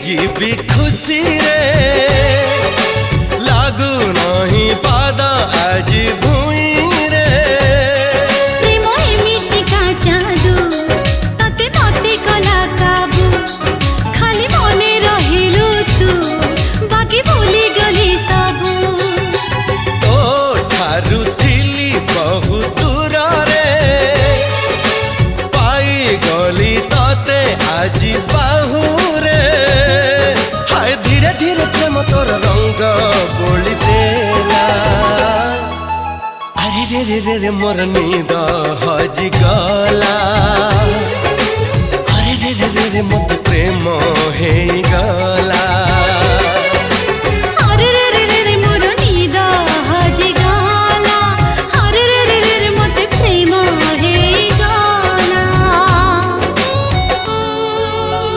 जीवी खुशी रे लागू नहीं पाद आज भूई रे प्रेम एमिति का जादू तते मते कला काबू खाली मने रहिलु तू बाकी भूली गली सबू तो ठारू थिली बहु दूर रे पाई गली तते आज बाहू रे हाय धीरे धीरे प्रेम तोर रंग बोली देला अरे रे रे रे रे मोर नींद हजी गला अरे रे रे रे रे मत प्रेम हे गला।